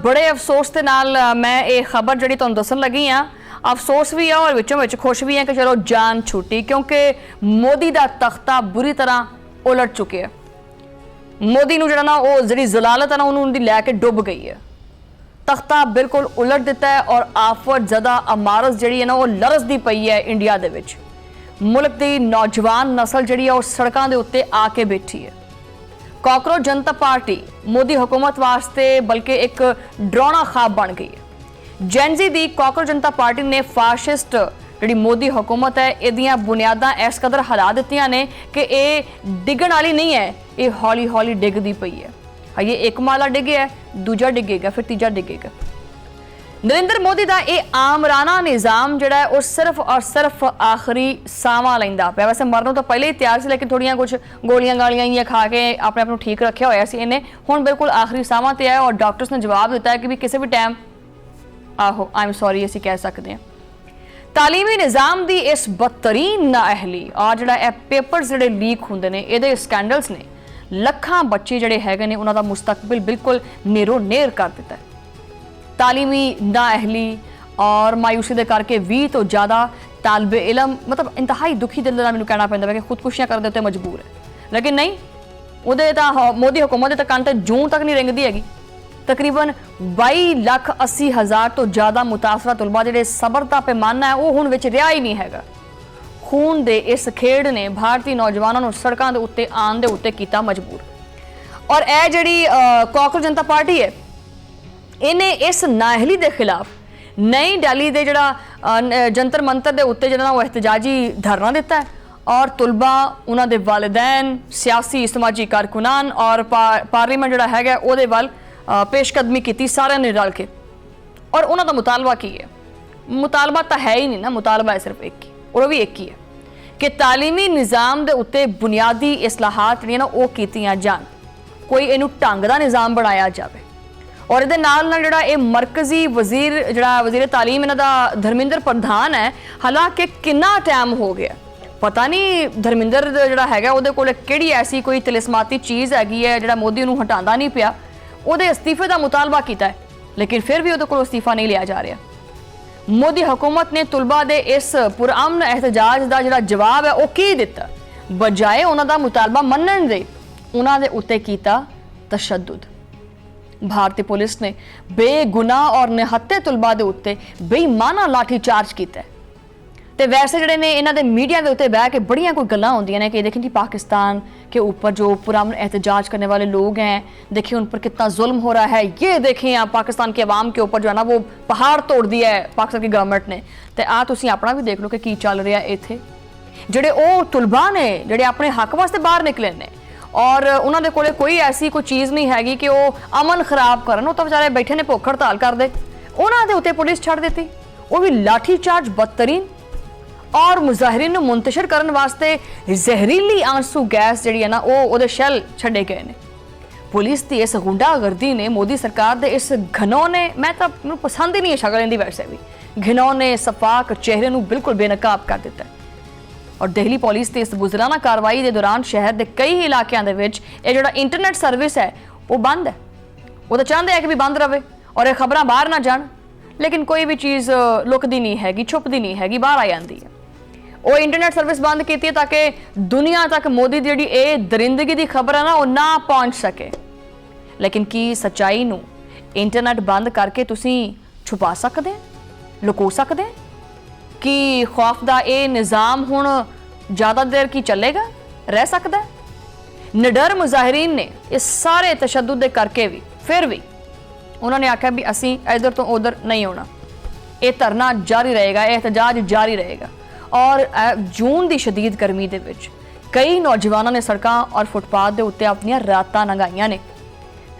बड़े अफसोस के नाल मैं ये खबर जी तुहानूं दस्सण लगी हाँ। अफसोस भी है और विचों विच खुश भी है कि चलो जान छुट्टी, क्योंकि मोदी का तख्ता बुरी तरह उलट चुके है। मोदी नूं जिहड़ा ना वो जिहड़ी जलालत है ना उन्होंने लैके डुब गई है। तख्ता बिल्कुल उलट दिता है और आफत ज़दा अमारत जिहड़ी है ना वो लरसदी पई है इंडिया दे विच। मुल्क की नौजवान नस्ल जिहड़ी है वो सड़कों के उत्ते आके बैठी है। कॉकरोच जनता पार्टी मोदी हुकूमत वास्ते बल्कि एक डरावना ख्वाब बन गई है। जैनजी दी कॉकरोच जनता पार्टी ने फाशिस्ट जिहड़ी मोदी हुकूमत है इहदियां बुनियादां इस कदर हिला दित्तियां ने कि ये डिगण वाली नहीं है, ये हौली हौली डिगदी पई है। ये एक माला डिगया, दूजा डिगेगा, फिर तीजा डिगेगा। नरेंद्र मोदी का यह आमराना निज़ाम जिहड़ा है वो सिर्फ और सिर्फ आखिरी सावां लैंदा पिया। वैसे मरनों तो पहले ही तैयार से, लेकिन थोड़ियां कुछ गोलियां गालियां ये खा के अपने आप को ठीक रखा होया सी इन्हें। हुण बिल्कुल आखिरी सावां ते है और डॉक्टर्स ने जवाब दिता है कि भी किसी भी टाइम आहो आई एम सॉरी असीं कह सकते हैं। तालीमी निज़ाम की इस बदतरीन नाअहली और जिहड़ा पेपर्स जिहड़े लीक हुंदे ने इहदे स्कैंडल्स ने लखां बच्चे जिहड़े हैगे ने उन्हां दा मुस्तकबिल बिल्कुल नेरो नेर कर दिता है। तालीमी नाअहली और मायूसी के करके 20 तो ज़्यादा तालबे इलम मतलब इंतहाई दुखी दिल मैंने कहना पैंदा है कि खुदकुशियां करने उत्ते मजबूर है। लेकिन नहीं, उहदे तां मोदी हुकूमत दे कंन ते जूं तक नहीं रेंगदी हैगी। तकरीबन 22,80,000 तो ज़्यादा मुतासरा तुलबा जिहड़े सबर दा पैमाना है वो हुण विच रिहा ही नहीं हैगा। खून दे इस खेड ने भारतीय नौजवानों को सड़कों के उत्ते आन दे उत्ते कीता मजबूर। और यह जिहड़ी कॉकरोच जनता पार्टी है इन्हें इस नाअहली के खिलाफ नई दिल्ली के जिहड़ा जंतर मंतर के उत्ते जिहड़ा वो एहतजाजी धरना दिता है और तुलबा उन्हां दे वालिदैन सियासी समाजी कारकुनान और पार्लीमेंट जिहड़ा हैगा उहदे वल पेशकदमी की सारे ने रल के। और उन्हां दा मुतालबा की है? मुतालबा तो है ही नहीं ना, मुतालबा है सिर्फ एक ही और वो भी एक ही है कि तालीमी निज़ाम के उत्ते बुनियादी इस्लाहात जिहड़ियां ना वो कीतियां जान, कोई इनू ढंग दा निज़ाम बनाया जाए। और ये नाल नाल जिहड़ा ये मरकजी वजीर जिहड़ा वजीर तालीम इन्हां दा धर्मिंदर प्रधान है। हालांकि कितना टाइम हो गया पता नहीं धर्मिंदर जिहड़ा हैगा उहदे कोल किहड़ी ऐसी कोई तिलिस्माती चीज़ हैगी है जिहड़ा मोदी नूं हटांदा नहीं पिया। उहदे इस्तीफे का मुतालबा किया है लेकिन फिर भी उहदे कोल इस्तीफा नहीं लिया जा रहा। मोदी हुकूमत ने तुलबा दे इस पुरअमन एहतजाज का जिहड़ा जवाब है वह की दिता, बजाए उन्हां दा मुतालबा मनण दे उन्हां दे उत्ते कीता तशद्दुद। भारतीय पुलिस ने बेगुनाह और निहत्ते तुलबा के उत्ते बेईमाना लाठी चार्ज किया। तो वैसे जिहड़े ने इन्हां दे मीडिया के उत्ते बह के बड़ियां कोई गल्लां होंदियां ने कि देखें जी पाकिस्तान के ऊपर जो पुरअमन एहतजाज करने वाले लोग हैं, देखिए उन पर कितना जुल्म हो रहा है, ये देखें आप पाकिस्तान के अवाम के ऊपर जो है ना वो पहाड़ तोड़ दिया है पाकिस्तान की गवर्नमेंट ने। तो आ तुसीं अपना भी देख लो कि चल रहा है इत्थे। जिहड़े वो तुलबा ने जिहड़े अपने हक वास्ते बाहर निकले ने और उन्होंने कोले कोई ऐसी कोई चीज़ नहीं हैगी कि वो अमन खराब करन, तो बेचारे बैठे ने भुख हड़ताल कर दे, उन्होंने उत्ते पुलिस छड़ दी, वो भी लाठी चार्ज बदतरीन। और मुजाहिरीन नूं मुंतशिर करने वास्ते जहरीली आंसू गैस जिहड़ी है ना वो शैल छड्डे गए ने। पुलिस की इस गुंडागर्दी ने मोदी सरकार के इस घिनौने, मैं तो पसंद ही नहीं है शक्ल इहदी वैसे भी, घिनौने सफाक चेहरे नूं बिल्कुल बेनकाब कर दिता है। और दिल्ली पुलिस की इस बुजराना कार्रवाई के दौरान शहर के कई इलाकों के जो इंटरनेट सर्विस है वो बंद है। वो तो चाहते हैं कि भी बंद रहे और ये खबरें बाहर ना जान, लेकिन कोई भी चीज़ लुकती नहीं हैगी, छुपती नहीं हैगी, बाहर आ जाती है। वो इंटरनेट सर्विस बंद की है ताकि दुनिया तक मोदी की जी दरिंदगी की खबर है ना वो ना पहुँच सके। लेकिन की सच्चाई नूं इंटरनेट बंद करके तुसीं छुपा सकते, लुको सकते कि खौफ का यह निज़ाम हुण ज़्यादा देर की चलेगा, रह सकता है? निडर मुजाहिरीन ने इस सारे तशद्दुद दे करके भी फिर भी उन्होंने आख्या भी असी इधर तो उधर नहीं होना, ये धरना जारी रहेगा, एहतजाज जारी रहेगा। और जून की शदीद गर्मी के विच कई नौजवानों ने सड़कों और फुटपाथ के उत्ते अपनियां रातां लंघाइयां ने।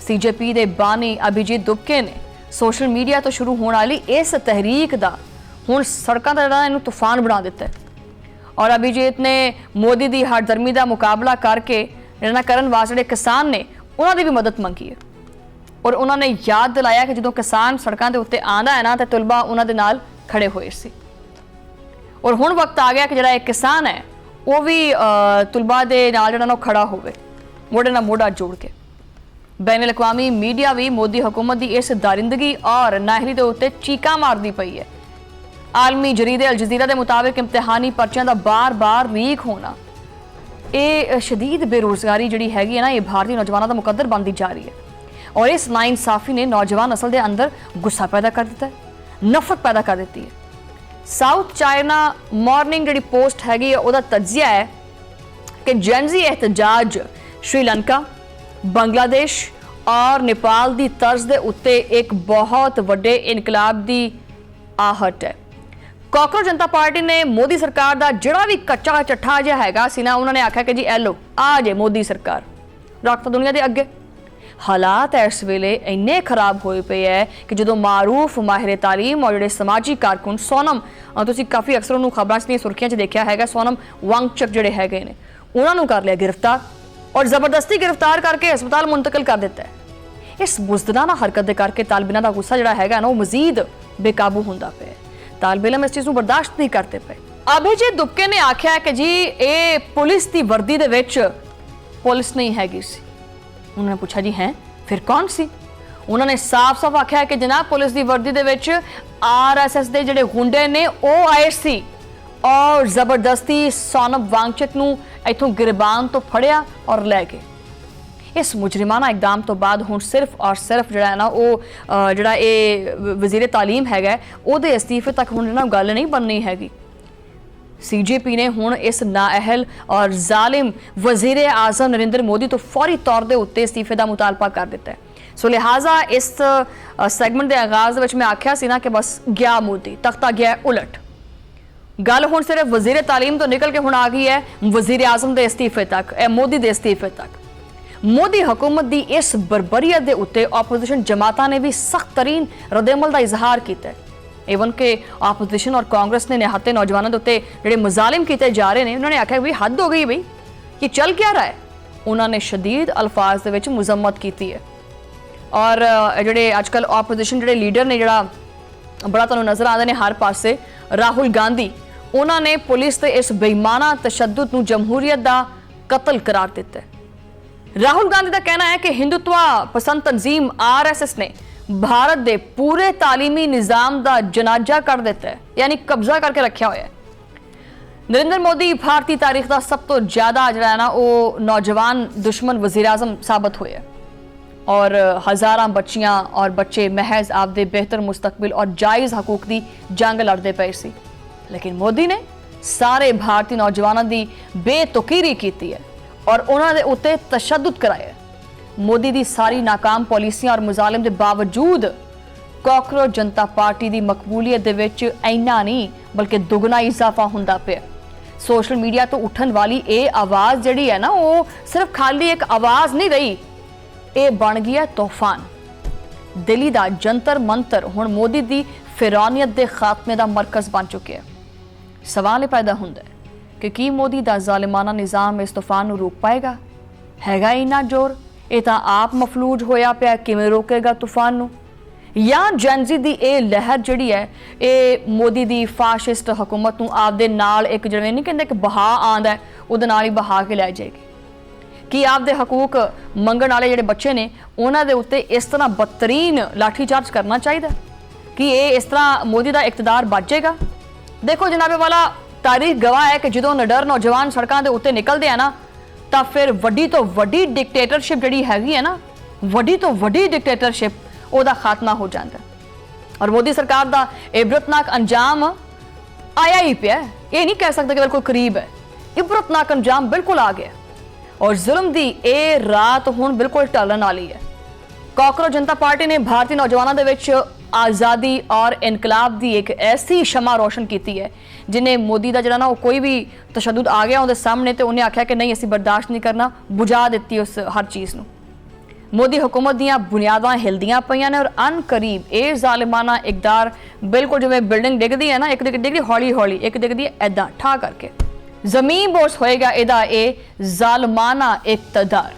CJP के बानी अभिजीत दुबके ने सोशल मीडिया तो शुरू होने वाली इस तहरीक का हुण सड़कों का जिहड़ा तूफान बना दिता है। और अभिजीत ने मोदी की हरदर्मी का मुकाबला करके जिहड़ा करन वास्ते जिहड़े किसान ने उन्होंने भी मदद मंगी है। और उन्होंने याद दिलाया कि जो किसान सड़कों के उत्ते आंदा है ना तो तुलबा उन्होंने नाल खड़े हुए सी। और हुण वक्त आ गया कि जिहड़ा एक किसान है वो भी तुलबा दे नाल जिहड़ा ना खड़ा होवे मोढे नाल मोढा जोड़ के। बैन अवी मीडिया भी मोदी हुकूमत की इस दारिंदगी और नाहली के उत्ते चीका मारती पई है। आलमी जरीदे अल जजीरा के मुताबिक इम्तिहानी पर्चियां का बार बार लीक होना, ये शदीद बेरोजगारी जी हैगी है ना, ये भारतीय नौजवानों का मुकद्दर बनती जा रही है। और इस नाइंसाफी ने नौजवान नस्ल के अंदर गुस्सा पैदा कर दिता है, नफरत पैदा कर दी है। साउथ चाइना मॉर्निंग जी पोस्ट हैगी है, तजिया है कि जेनजी एहतजाज श्रीलंका, बांग्लादेश और नेपाल की तर्ज के उत्ते एक बहुत वड्डे इनकलाब की आहट है। काकरोच जनता पार्टी ने मोदी सरकार का जिहड़ा भी कच्चा चट्ठा जिहा हैगा सी ना, उन्होंने आख्या कि जी ए लो आ जे मोदी सरकार रख दुनिया के अगे। हालात इस वेले इन्ने खराब होए पे है कि जो मारूफ माहिर तालीम और जोड़े समाजी कारकुन सोनम, तुसीं काफ़ी अक्सर उन्होंने खबरों दी सुर्खियां च देखा है, सोनम वांगचक जोड़े हैगे ने उन्होंने कर लिया गिरफ्तार और जबरदस्ती गिरफ्तार करके हस्पताल मुंतकिल कर दिता है। इस बुजदलाना हरकत के करके तालिबान का गुस्सा जोड़ा है ना, वो मजीद बेकाबू होंदा पे। तालिब इलम इस चीज़ को बर्दाश्त नहीं करते पे। अभिजीत दुबके ने आख्या है कि जी ये पुलिस की वर्दी दे विच पुलिस नहीं हैगी सी। उन्होंने पूछा जी हैं फिर कौन सी? उन्होंने साफ साफ आख्या है कि जनाब पुलिस की वर्दी दे विच RSS के जिहड़े गुंडे ने वो आए सी और जबरदस्ती सोनम वांगचक नूं इत्थों गिरबान तो फड़िया और लै गए। इस मुजरिमाना इकदाम तो बाद हुण सिर्फ और सिर्फ जिहड़ा है ना वो जिहड़ा ये वजीर तालीम हैगा उहदे इस्तीफे तक हुण ना गल नहीं बननी हैगी। CJP ने हुण इस नाअहल और जालिम वजीर आजम नरेंद्र मोदी तो फौरी तौर के उत्ते इस्तीफे का मुतालबा कर दिता है। सो लिहाजा इस सैगमेंट के आगाज में मैं आख्या सी ना कि बस गया मोदी, तख्ता गया उलट। गल हुण सिर्फ वजीर तालीम तो निकल के हुण आ गई है वजीर आजम के इस्तीफे तक, मोदी के इस्तीफे तक। मोदी हुकूमत की इस बरबरीयत के उत्ते ओपोजिशन जमातां ने भी सख्त तरीन रद्देअमल का इजहार किया है। इवन के ओपोजिशन और कांग्रेस ने निहत्ते नौजवानों के उत्ते जिहड़े मुजालिम किए जा रहे हैं, उन्होंने आख्या भी हद हो गई बई, कि चल क्या रहा है। उन्होंने शदीद अल्फाज के विच मुजम्मत की है। और जिहड़े अजकल ओपोजिशन जिहड़े लीडर ने जिहड़ा बड़ा तुहानूं नज़र आते हैं हर पासे, राहुल गांधी, उन्होंने पुलिस के इस बेईमाना तशद्दुद नूं जमहूरीयत का कतल करार दिता है। राहुल गांधी का कहना है कि हिंदुत्व पसंद तंजीम RSS ने भारत के पूरे तालीमी निज़ाम का जनाजा कर दिता है, यानी कब्जा करके रखा हुआ है। नरेंद्र मोदी भारतीय तारीख का सब तो ज़्यादा जो है ना वो नौजवान दुश्मन वज़ीर आज़म साबित हुए और हज़ारां बच्चियां और बच्चे महज आपदे बेहतर मुस्तकबिल और जायज़ हकूक की जंग लड़ते पे सी। लेकिन मोदी ने सारे भारतीय नौजवानों की बेतुकीरी की है और उन्होंने उत्ते तशद्दुद कराया। मोदी की सारी नाकाम पॉलिसियां और मुजालिम के बावजूद काकरोच जनता पार्टी की मकबूलीयत दे विच इन्ना नहीं बल्कि दुगना इजाफा होंदा पिया। सोशल मीडिया तो उठन वाली ये आवाज़ जिहड़ी है ना वो सिर्फ खाली एक आवाज़ नहीं रही, ये बन गई है तूफान। दिल्ली का जंतर मंतर हुण मोदी की फिरौनीयत के खात्मे का मरकज़ बन चुके हैं। सवाल ये पैदा होंदा है कि मोदी का जालिमाना निज़ाम इस तूफान को रोक पाएगा? हैगा इन्ना जोर? ये तो आप मफलूज होया पिया, किवें रोकेगा तूफान नूं? या जेनजी दी ये लहर जिहड़ी है ये मोदी दी फाशिस्ट हुकूमत नूं आपदे नाल एक जिवें नहीं कहंदे कि बहा आंदा है उहदे नाल ही बहा के लै जाएगी? कि आपदे हकूक मंगण वाले जिहड़े बच्चे ने उन्हां दे उत्ते इस तरह बदतरीन लाठीचार्ज करना चाहिए कि ये इस तरह मोदी का इकतदार बच जाएगा? देखो जनाबे वाला, तारीख गवाह है कि जो निडर नौजवान सड़कों के उत्ते निकलते हैं ना तो फिर वड्डी तो वड्डी डिक्टेटरशिप जिहड़ी हैगी है ना, वड्डी तो वड्डी डिक्टेटरशिप ओदा खात्मा हो जाता है। और मोदी सरकार का इबरतनाक अंजाम आया ही पिया, ये नहीं कह सकते कि बिल्कुल करीब है, इबरतनाक अंजाम बिल्कुल आ गया और जुल्म की ये रात हुण बिल्कुल टलन वाली है। काकरोच जनता पार्टी ने भारतीय नौजवानों के विच आज़ादी और इनकलाब की एक ऐसी शमा रोशन की है जिन्हें मोदी का जरा ना कोई भी तशद्दुद आ गया उनके सामने तो उन्हें आख्या कि नहीं असीं बर्दाश्त नहीं करना, बुझा दी उस हर चीज़ नूं। मोदी हुकूमत दीयां बुनियादां हिलदियां पईयां ने और अन करीब ये जालिमाना इकदार बिल्कुल जिवें बिल्डिंग डिगदी है ना, एक डिगदी हौली हौली, एक डिगदी ऐदा ठा करके जमीन बोस होएगा इहदा ये जालिमाना इकतदार।